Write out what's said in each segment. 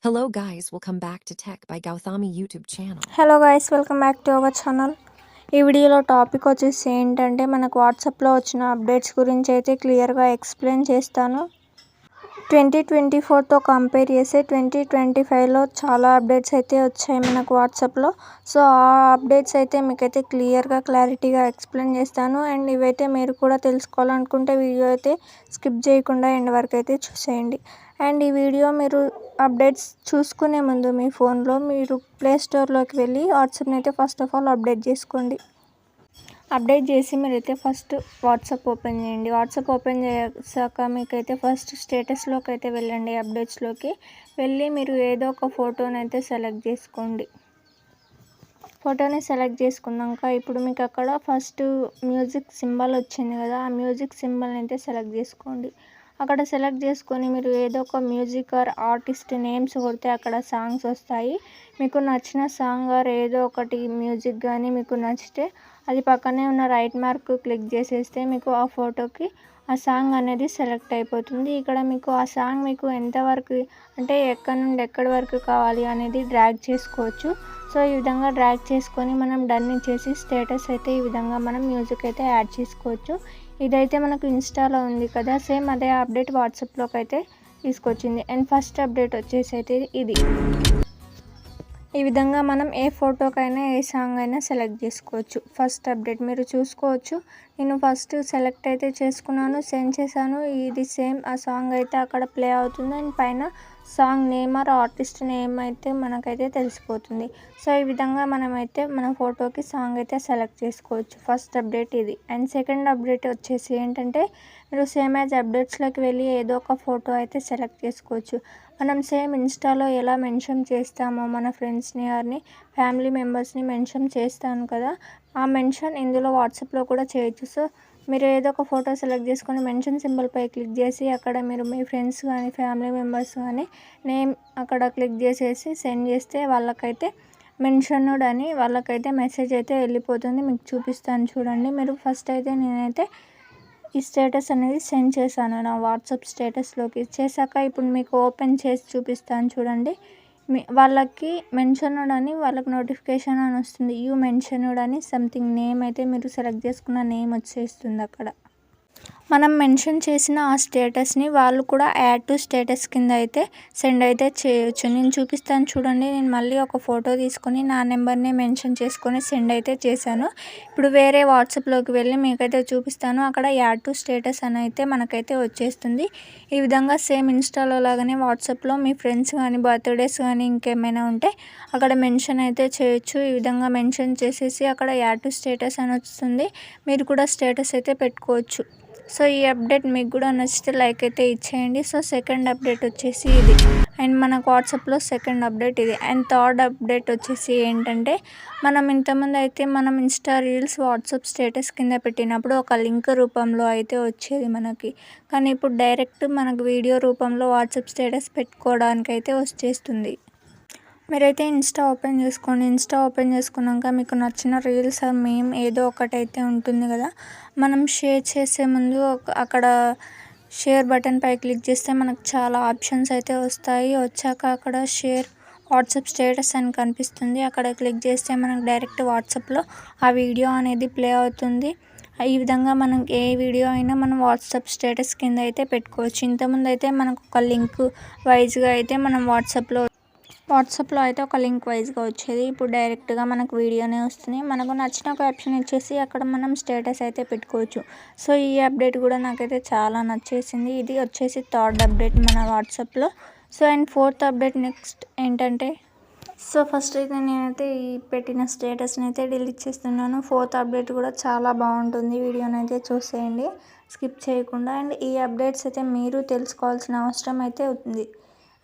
Hello guys, welcome back to Tech by Gauthami YouTube channel. Hello guys, welcome back to our channel. ఈ వీడియోలో topic వచ్చేసి ఏంటంటే మనకు వాట్సాప్లో వచ్చిన అప్డేట్స్ గురించి అయితే క్లియర్గా ఎక్స్ప్లెయిన్ చేస్తాను. 2024తో కంపేర్ చేస్తే 2025లో చాలా అప్డేట్స్ అయితే వచ్చాయి మనకు వాట్సాప్లో. సో ఆ అప్డేట్స్ అయితే మీకైతే క్లియర్గా క్లారిటీగా ఎక్స్ప్లెయిన్ చేస్తాను. అండ్ ఇవైతే మీరు కూడా తెలుసుకోవాలనుకుంటే వీడియో అయితే స్కిప్ చేయకుండా ఎండ్ వరకు అయితే చూసేయండి. అండ్ ఈ వీడియో మీరు అప్డేట్స్ చూసుకునే ముందు మీ ఫోన్లో మీరు ప్లే స్టోర్లోకి వెళ్ళి వాట్సాప్ని అయితే ఫస్ట్ ఆఫ్ ఆల్ అప్డేట్ చేసుకోండి. అప్డేట్ చేసి మీరైతే ఫస్ట్ వాట్సాప్ ఓపెన్ చేయండి. వాట్సాప్ ఓపెన్ చేశాక మీకైతే ఫస్ట్ స్టేటస్లోకి అయితే వెళ్ళండి. అప్డేట్స్లోకి వెళ్ళి మీరు ఏదో ఒక ఫోటోని అయితే సెలెక్ట్ చేసుకోండి. ఫోటోని సెలెక్ట్ చేసుకున్నాక ఇప్పుడు మీకు అక్కడ ఫస్ట్ మ్యూజిక్ సింబల్ వచ్చింది కదా, ఆ మ్యూజిక్ సింబల్ని అయితే సెలెక్ట్ చేసుకోండి. అక్కడ సెలెక్ట్ చేసుకొని మీరు ఏదో ఒక మ్యూజిక్ ఆర్ ఆర్టిస్ట్ నేమ్స్ కొడితే అక్కడ సాంగ్స్ వస్తాయి. మీకు నచ్చిన సాంగ్ ఆర్ ఏదో ఒకటి మ్యూజిక్ కానీ మీకు నచ్చితే అది పక్కనే ఉన్న రైట్ మార్క్ క్లిక్ చేసేస్తే మీకు ఆ ఫోటోకి ఆ సాంగ్ అనేది సెలెక్ట్ అయిపోతుంది. ఇక్కడ మీకు ఆ సాంగ్ మీకు ఎంతవరకు అంటే ఎక్కడి నుండి ఎక్కడి వరకు కావాలి అనేది డ్రాగ్ చేసుకోవచ్చు. సో ఈ విధంగా డ్రాగ్ చేసుకొని మనం డన్ ఇచ్చేసి స్టేటస్ అయితే ఈ విధంగా మనం మ్యూజిక్ అయితే యాడ్ చేసుకోవచ్చు. ఇదైతే మనకు ఇన్స్టాలో ఉంది కదా, సేమ్ అదే అప్డేట్ వాట్సాప్లోకి అయితే తీసుకొచ్చింది. అండ్ ఫస్ట్ అప్డేట్ వచ్చేసి అయితే ఇది. ఈ విధంగా మనం ఏ ఫోటోకైనా ఏ సాంగ్ అయినా సెలెక్ట్ చేసుకోవచ్చు. ఫస్ట్ అప్డేట్ మీరు చూసుకోవచ్చు. నేను ఫస్ట్ సెలెక్ట్ అయితే చేసుకున్నాను, సెండ్ చేశాను. ఇది సేమ్ ఆ సాంగ్ అయితే అక్కడ ప్లే అవుతుంది. అండ్ పైన song name or artist name అయితే మనకైతే తెలిసిపోతుంది. సో ఈ విధంగా మనమైతే మన ఫోటోకి సాంగ్ అయితే సెలెక్ట్ చేసుకోవచ్చు. ఫస్ట్ అప్డేట్ ఇది. అండ్ సెకండ్ అప్డేట్ వచ్చేసి ఏంటంటే మీరు సేమ్ యాజ్ అప్డేట్స్లోకి వెళ్ళి ఏదో ఒక ఫోటో అయితే సెలెక్ట్ చేసుకోవచ్చు. మనం సేమ్ ఇన్స్టాలో ఎలా మెన్షన్ చేస్తామో మన ఫ్రెండ్స్ని ఆర్ని ఫ్యామిలీ మెంబర్స్ని మెన్షన్ చేస్తాను కదా, ఆ మెన్షన్ ఇందులో వాట్సాప్లో కూడా చేయొచ్చు. సో మీరు ఏదో ఒక ఫోటో సెలెక్ట్ చేసుకొని మెన్షన్ సింబల్పై క్లిక్ చేసి అక్కడ మీరు మీ ఫ్రెండ్స్ కానీ ఫ్యామిలీ మెంబర్స్ కానీ నేమ్ అక్కడ క్లిక్ చేసేసి సెండ్ చేస్తే వాళ్ళకైతే మెన్షన్డ్ అని వాళ్ళకైతే మెసేజ్ అయితే వెళ్ళిపోతుంది. మీకు చూపిస్తాను చూడండి. మీరు ఫస్ట్ అయితే నేనైతే ఈ స్టేటస్ అనేది సెండ్ చేశాను నా వాట్సాప్ స్టేటస్లోకి. చేశాక ఇప్పుడు మీకు ఓపెన్ చేసి చూపిస్తాను చూడండి. వాళ్ళకి మెన్షన్డ్ అని వాళ్ళకి నోటిఫికేషన్ అని వస్తుంది. యూ మెన్షన్డ్ అని సంథింగ్ నేమ్ అయితే మీరు సెలెక్ట్ చేసుకున్న నేమ్ వచ్చేస్తుంది. అక్కడ మనం మెన్షన్ చేసిన ఆ స్టేటస్ని వాళ్ళు కూడా యాడ్ టు స్టేటస్ కింద అయితే సెండ్ అయితే చేయొచ్చు. నేను చూపిస్తాను చూడండి. నేను మళ్ళీ ఒక ఫోటో తీసుకొని నా నెంబర్ని మెన్షన్ చేసుకొని సెండ్ అయితే చేశాను. ఇప్పుడు వేరే వాట్సాప్లోకి వెళ్ళి మీకైతే చూపిస్తాను. అక్కడ యాడ్ టు స్టేటస్ అని అయితే మనకైతే వచ్చేస్తుంది. ఈ విధంగా సేమ్ ఇన్స్టాలో లాగానే వాట్సాప్లో మీ ఫ్రెండ్స్ కానీ బర్త్డేస్ కానీ ఇంకేమైనా ఉంటే అక్కడ మెన్షన్ అయితే చేయొచ్చు. ఈ విధంగా మెన్షన్ చేసేసి అక్కడ యాడ్ టు స్టేటస్ అని వస్తుంది. మీరు కూడా స్టేటస్ అయితే పెట్టుకోవచ్చు. సో ఈ అప్డేట్ మీకు కూడా నచ్చితే లైక్ అయితే ఇచ్చేయండి. సో సెకండ్ అప్డేట్ వచ్చేసి ఇది. అండ్ మనకు వాట్సాప్లో సెకండ్ అప్డేట్ ఇది. అండ్ థర్డ్ అప్డేట్ వచ్చేసి ఏంటంటే మనం ఇంతకుముందు అయితే మనం ఇన్స్టా రీల్స్ వాట్సాప్ స్టేటస్ కింద పెట్టినప్పుడు ఒక లింక్ రూపంలో అయితే వచ్చేది మనకి. కానీ ఇప్పుడు డైరెక్ట్ మనకు వీడియో రూపంలో వాట్సాప్ స్టేటస్ పెట్టుకోవడానికి అయితే వచ్చేస్తుంది. మీరైతే ఇన్స్టా ఓపెన్ చేసుకోండి. ఇన్స్టా ఓపెన్ చేసుకున్నాక మీకు నచ్చిన రీల్స్ ఆర్ మేమ్ ఏదో ఒకటైతే ఉంటుంది కదా, మనం షేర్ చేసే ముందు అక్కడ షేర్ బటన్పై క్లిక్ చేస్తే మనకు చాలా ఆప్షన్స్ అయితే వస్తాయి. వచ్చాక అక్కడ షేర్ వాట్సాప్ స్టేటస్ అని కనిపిస్తుంది. అక్కడ క్లిక్ చేస్తే మనకు డైరెక్ట్ వాట్సాప్లో ఆ వీడియో అనేది ప్లే అవుతుంది. ఈ విధంగా మనం ఏ వీడియో అయినా మనం వాట్సాప్ స్టేటస్ కింద అయితే పెట్టుకోవచ్చు. ఇంతకుముందు అయితే మనకు ఒక లింక్ వైజ్గా అయితే మనం వాట్సాప్లో అయితే ఒక లింక్ వైజ్గా వచ్చేది. ఇప్పుడు డైరెక్ట్గా మనకు వీడియోనే వస్తుంది. మనకు నచ్చిన ఒక ఆప్షన్ ఇచ్చేసి అక్కడ మనం స్టేటస్ అయితే పెట్టుకోవచ్చు. సో ఈ అప్డేట్ కూడా నాకైతే చాలా నచ్చేసింది. ఇది వచ్చేసి థర్డ్ అప్డేట్ మన వాట్సాప్లో. So and fourth update next ఏంటంటే సో ఫస్ట్ అయితే నేనైతే ఈ పెట్టిన స్టేటస్ని అయితే డిలీట్ చేస్తున్నాను. ఫోర్త్ అప్డేట్ కూడా చాలా బాగుంటుంది. వీడియోని అయితే చూసేయండి స్కిప్ చేయకుండా. అండ్ ఈ అప్డేట్స్ అయితే మీరు తెలుసుకోవాల్సిన అవసరం అయితే ఉంది.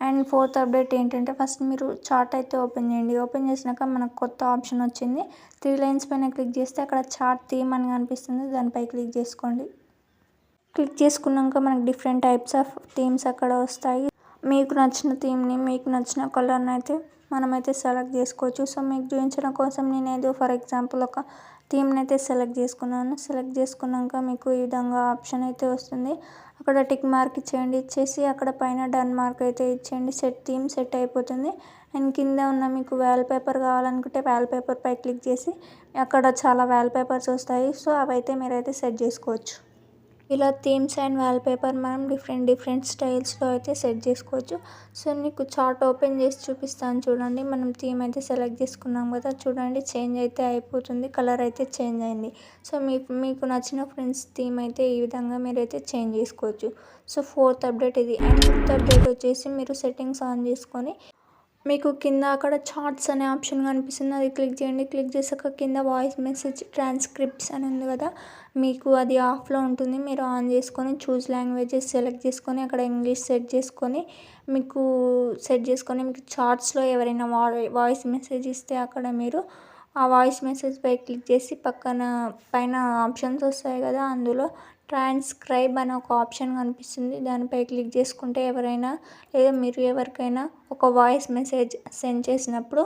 అండ్ ఫోర్త్ అప్డేట్ ఏంటంటే ఫస్ట్ మీరు చార్ట్ అయితే ఓపెన్ చేయండి. ఓపెన్ చేసినాక మనకు కొత్త ఆప్షన్ వచ్చింది. 3 లైన్స్ పైన క్లిక్ చేస్తే అక్కడ చార్ట్ థీమ్ అని కనిపిస్తుంది. దానిపై క్లిక్ చేసుకోండి. క్లిక్ చేసుకున్నాక మనకు డిఫరెంట్ టైప్స్ ఆఫ్ థీమ్స్ అక్కడ వస్తాయి. మీకు నచ్చిన థీమ్ని మీకు నచ్చిన కలర్ని అయితే మనమైతే సెలెక్ట్ చేసుకోవచ్చు. సో మీకు చూపించడం కోసం నేను ఏదో ఫర్ ఎగ్జాంపుల్ ఒక థీమ్ని అయితే సెలెక్ట్ చేసుకున్నాను. సెలెక్ట్ చేసుకున్నాక మీకు ఈ విధంగా ఆప్షన్ అయితే వస్తుంది. అక్కడ టిక్ మార్క్ ఇచ్చేయండి. ఇచ్చేసి అక్కడ పైన డన్ మార్క్ అయితే ఇచ్చేయండి. థీమ్ సెట్ అయిపోతుంది. అండ్ కింద ఉన్న మీకు వాల్ పేపర్ కావాలనుకుంటే వాల్ పేపర్ పై క్లిక్ చేసి అక్కడ చాలా వాల్ పేపర్స్ వస్తాయి. సో అవైతే మీరైతే సెట్ చేసుకోవచ్చు. ఇలా థీమ్స్ అండ్ వాల్ పేపర్ మనం డిఫరెంట్ స్టైల్స్లో అయితే సెట్ చేసుకోవచ్చు. సో నీకు చార్ట్ ఓపెన్ చేసి చూపిస్తాను చూడండి. మనం థీమ్ అయితే సెలెక్ట్ చేసుకున్నాం కదా, చూడండి చేంజ్ అయితే అయిపోతుంది, కలర్ అయితే చేంజ్ అయింది. సో మీకు నచ్చిన ఫ్రెండ్స్ థీమ్ అయితే ఈ విధంగా మీరైతే చేంజ్ చేసుకోవచ్చు. సో 4th అప్డేట్ ఇది. అండ్ 5th అప్డేట్ వచ్చేసి మీరు సెట్టింగ్స్ ఆన్ చేసుకొని మీకు కింద అక్కడ చార్ట్స్ అనే ఆప్షన్ కనిపిస్తుంది, అది క్లిక్ చేయండి. క్లిక్ చేసాక కింద వాయిస్ మెసేజ్ ట్రాన్స్క్రిప్ట్స్ అని ఉంది కదా, మీకు అది ఆఫ్లో ఉంటుంది. మీరు ఆన్ చేసుకొని చూస్ లాంగ్వేజెస్ సెలెక్ట్ చేసుకొని అక్కడ ఇంగ్లీష్ సెట్ చేసుకొని మీకు చార్ట్స్లో ఎవరైనా వాయిస్ మెసేజ్ ఇస్తే అక్కడ మీరు ఆ వాయిస్ మెసేజ్ పై క్లిక్ చేసి పైన ఆప్షన్స్ వస్తాయి కదా, అందులో ట్రాన్స్క్రైబ్ అనే ఒక ఆప్షన్ కనిపిస్తుంది, దానిపై క్లిక్ చేసుకుంటే ఎవరైనా లేదా మీరు ఎవరికైనా ఒక వాయిస్ మెసేజ్ సెండ్ చేసినప్పుడు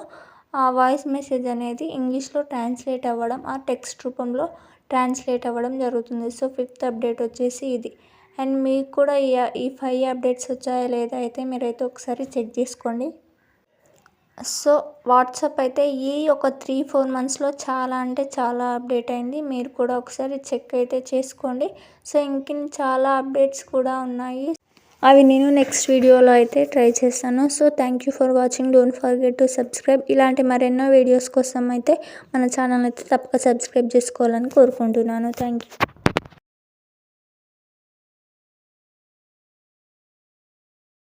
ఆ వాయిస్ మెసేజ్ అనేది ఇంగ్లీష్లో ట్రాన్స్లేట్ అవ్వడం, ఆ టెక్స్ట్ రూపంలో ట్రాన్స్లేట్ అవ్వడం జరుగుతుంది. సో 5th అప్డేట్ వచ్చేసి ఇది. అండ్ మీకు కూడా ఈ 5 అప్డేట్స్ వచ్చాయా లేదా అయితే మీరైతే ఒకసారి చెక్ చేసుకోండి. సో వాట్సాప్ అయితే ఈ ఒక 3-4 మంత్స్లో చాలా అంటే చాలా అప్డేట్ అయింది. మీరు కూడా ఒకసారి చెక్ అయితే చేసుకోండి. సో చాలా అప్డేట్స్ కూడా ఉన్నాయి, అవి నేను నెక్స్ట్ వీడియోలో అయితే ట్రై చేస్తాను. So thank you for watching. Don't forget to subscribe. ఇలాంటి మరెన్నో వీడియోస్ కోసం అయితే మన ఛానల్ అయితే తప్పక సబ్స్క్రైబ్ చేసుకోవాలని కోరుకుంటున్నాను. Thank you.